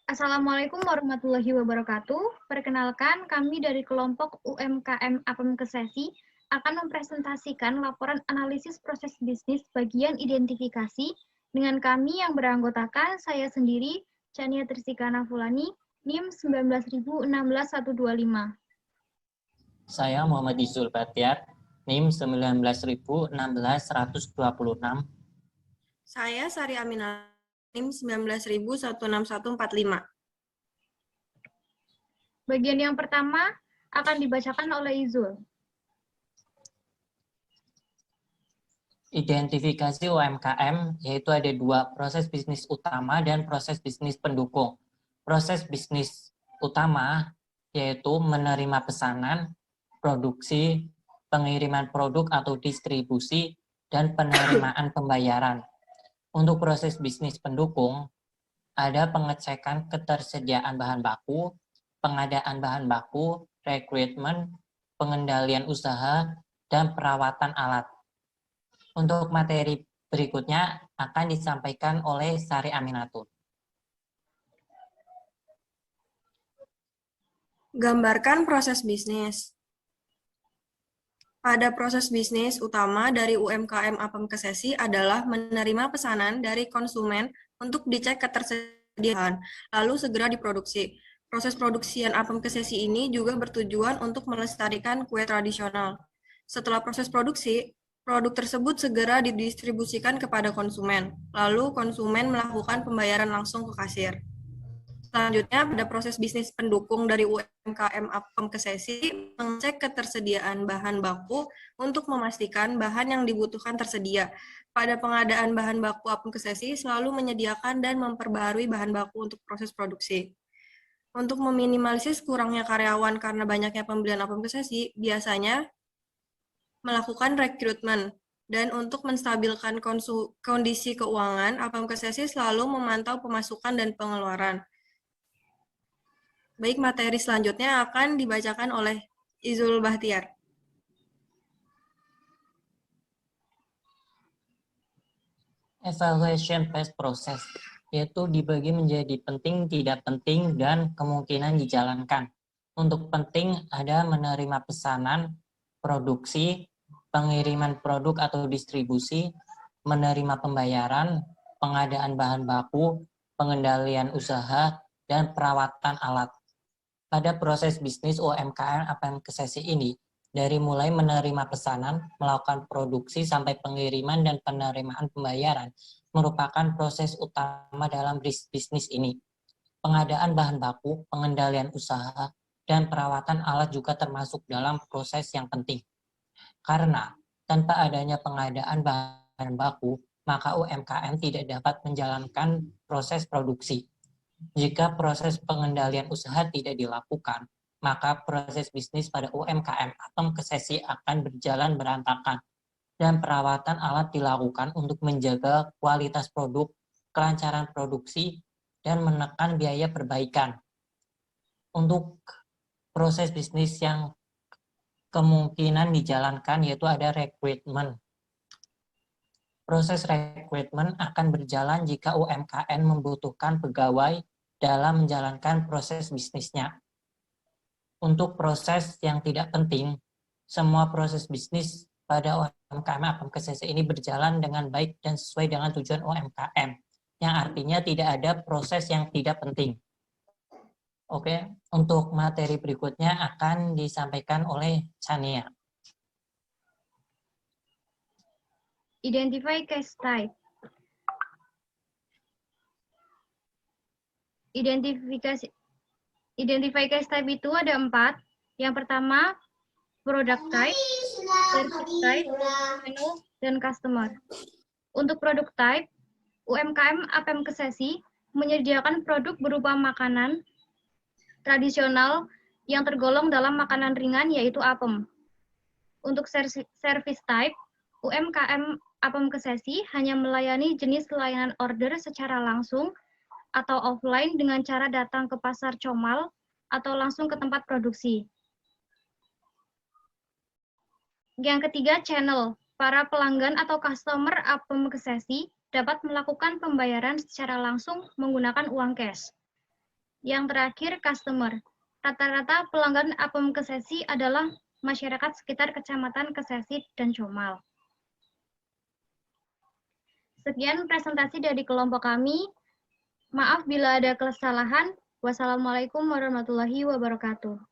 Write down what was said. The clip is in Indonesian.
Assalamualaikum warahmatullahi wabarakatuh. Perkenalkan, kami dari kelompok UMKM Apem Kesesi akan mempresentasikan laporan analisis proses bisnis bagian identifikasi dengan kami yang beranggotakan saya sendiri, Chania Tristikana Fulani, NIM 1916125. Saya Muhammad Izul Batiar, NIM 1916126. Saya Sari Aminah, NIM 1916145. Bagian yang pertama akan dibacakan oleh Izul. Identifikasi UMKM, yaitu ada dua, proses bisnis utama dan proses bisnis pendukung. Proses bisnis utama yaitu menerima pesanan, produksi, pengiriman produk atau distribusi, dan penerimaan pembayaran. Untuk proses bisnis pendukung, ada pengecekan ketersediaan bahan baku, pengadaan bahan baku, rekrutmen, pengendalian usaha, dan perawatan alat. Untuk materi berikutnya akan disampaikan oleh Sari Aminatul. Gambarkan proses bisnis. Pada proses bisnis utama dari UMKM Apem Kesesi adalah menerima pesanan dari konsumen untuk dicek ketersediaan, lalu segera diproduksi. Proses produksian Apem Kesesi ini juga bertujuan untuk melestarikan kue tradisional. Setelah proses produksi, produk tersebut segera didistribusikan kepada konsumen, lalu konsumen melakukan pembayaran langsung ke kasir. Selanjutnya, pada proses bisnis pendukung dari UMKM Apem Kesesi, mengecek ketersediaan bahan baku untuk memastikan bahan yang dibutuhkan tersedia. Pada pengadaan bahan baku Apem Kesesi, selalu menyediakan dan memperbaharui bahan baku untuk proses produksi. Untuk meminimalisir kurangnya karyawan karena banyaknya pembelian Apem Kesesi, biasanya melakukan rekrutmen. Dan untuk menstabilkan kondisi keuangan, Apem Kesesi selalu memantau pemasukan dan pengeluaran. Baik, materi selanjutnya akan dibacakan oleh Izul Bahtiar. Evaluation phase process, yaitu dibagi menjadi penting, tidak penting, dan kemungkinan dijalankan. Untuk penting ada menerima pesanan, produksi, pengiriman produk atau distribusi, menerima pembayaran, pengadaan bahan baku, pengendalian usaha, dan perawatan alat. Pada proses bisnis UMKM Apem Kesesi ini, dari mulai menerima pesanan, melakukan produksi, sampai pengiriman dan penerimaan pembayaran, merupakan proses utama dalam bisnis ini. Pengadaan bahan baku, pengendalian usaha, dan perawatan alat juga termasuk dalam proses yang penting. Karena tanpa adanya pengadaan bahan baku, maka UMKM tidak dapat menjalankan proses produksi. Jika proses pengendalian usaha tidak dilakukan, maka proses bisnis pada UMKM Apem Kesesi akan berjalan berantakan dan perawatan alat dilakukan untuk menjaga kualitas produk, kelancaran produksi, dan menekan biaya perbaikan. Untuk proses bisnis yang kemungkinan dijalankan yaitu ada rekrutmen. Proses rekrutmen akan berjalan jika UMKM membutuhkan pegawai dalam menjalankan proses bisnisnya. Untuk proses yang tidak penting, semua proses bisnis pada UMKM Apem Kesesi ini berjalan dengan baik dan sesuai dengan tujuan UMKM, yang artinya tidak ada proses yang tidak penting. Oke, untuk materi berikutnya akan disampaikan oleh Chania. Identify case type. Identify case type itu ada 4. Yang pertama, product type, service type, channel, dan customer. Untuk product type, UMKM Apem Kesesi menyediakan produk berupa makanan tradisional yang tergolong dalam makanan ringan, yaitu apem. Untuk service type, UMKM Apem Kesesi hanya melayani jenis layanan order secara langsung atau offline dengan cara datang ke pasar comal atau langsung ke tempat produksi. Yang ketiga, channel. Para pelanggan atau customer Apem Kesesi dapat melakukan pembayaran secara langsung menggunakan uang cash. Yang terakhir, customer. Rata-rata pelanggan apem Kesesi adalah masyarakat sekitar Kecamatan Kesesi dan Comal. Sekian presentasi dari kelompok kami. Maaf bila ada kesalahan. Wassalamualaikum warahmatullahi wabarakatuh.